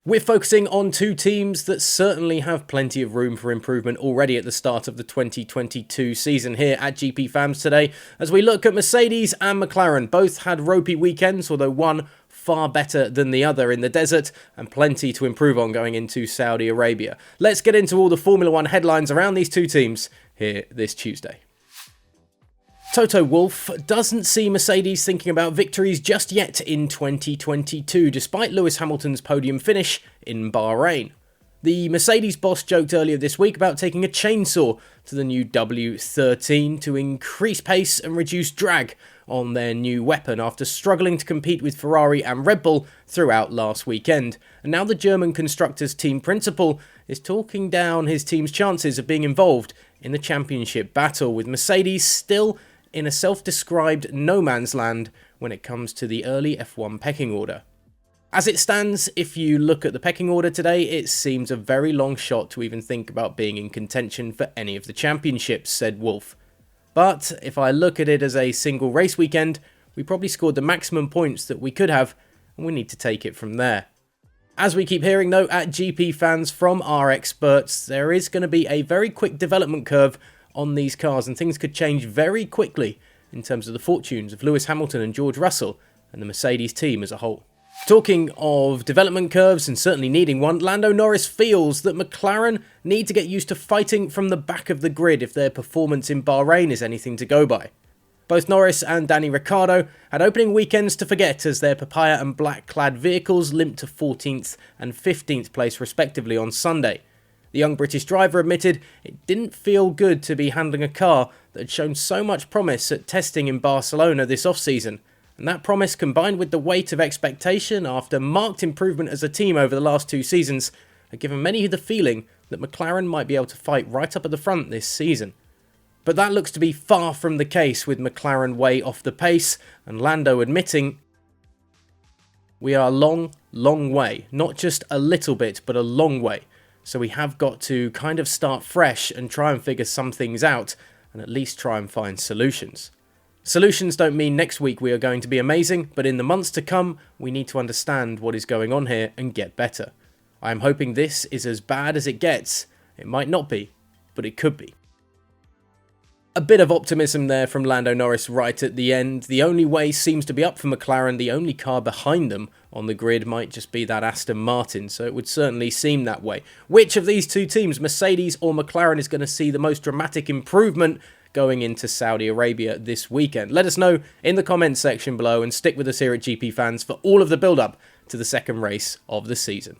We're focusing on two teams that certainly have plenty of room for improvement already at the start of the 2022 season here at GPFans today, as we look at Mercedes and McLaren. Both had ropey weekends, although one far better than the other in the desert, and plenty to improve on going into Saudi Arabia. Let's get into all the Formula One headlines around these two teams here this Tuesday. Toto Wolff doesn't see Mercedes thinking about victories just yet in 2022, despite Lewis Hamilton's podium finish in Bahrain. The Mercedes boss joked earlier this week about taking a chainsaw to the new W13 to increase pace and reduce drag on their new weapon after struggling to compete with Ferrari and Red Bull throughout last weekend. And now the German constructors team principal is talking down his team's chances of being involved in the championship battle, with Mercedes still in a self-described no man's land when it comes to the early F1 pecking order. As it stands, if you look at the pecking order today, it seems a very long shot to even think about being in contention for any of the championships, said Wolff. But if I look at it as a single race weekend, we probably scored the maximum points that we could have, and we need to take it from there. As we keep hearing though at GPFans from our experts, there is going to be a very quick development curve on these cars, and things could change very quickly in terms of the fortunes of Lewis Hamilton and George Russell and the Mercedes team as a whole. Talking of development curves and certainly needing one, Lando Norris feels that McLaren need to get used to fighting from the back of the grid if their performance in Bahrain is anything to go by. Both Norris and Danny Ricciardo had opening weekends to forget as their papaya and black-clad vehicles limped to 14th and 15th place respectively on Sunday. The young British driver admitted it didn't feel good to be handling a car that had shown so much promise at testing in Barcelona this off-season, and that promise, combined with the weight of expectation after marked improvement as a team over the last two seasons, had given many the feeling that McLaren might be able to fight right up at the front this season. But that looks to be far from the case, with McLaren way off the pace, and Lando admitting, "We are a long way, not just a little bit, but a long way. So we have got to kind of start fresh and try and figure some things out, and at least try and find solutions. Solutions don't mean next week we are going to be amazing, but in the months to come, we need to understand what is going on here and get better. I am hoping this is as bad as it gets. It might not be, but it could be." A bit of optimism there from Lando Norris right at the end. The only way seems to be up for McLaren. The only car behind them on the grid might just be that Aston Martin, so it would certainly seem that way. Which of these two teams, Mercedes or McLaren, is going to see the most dramatic improvement going into Saudi Arabia this weekend? Let us know in the comments section below, and stick with us here at GPFans for all of the build-up to the second race of the season.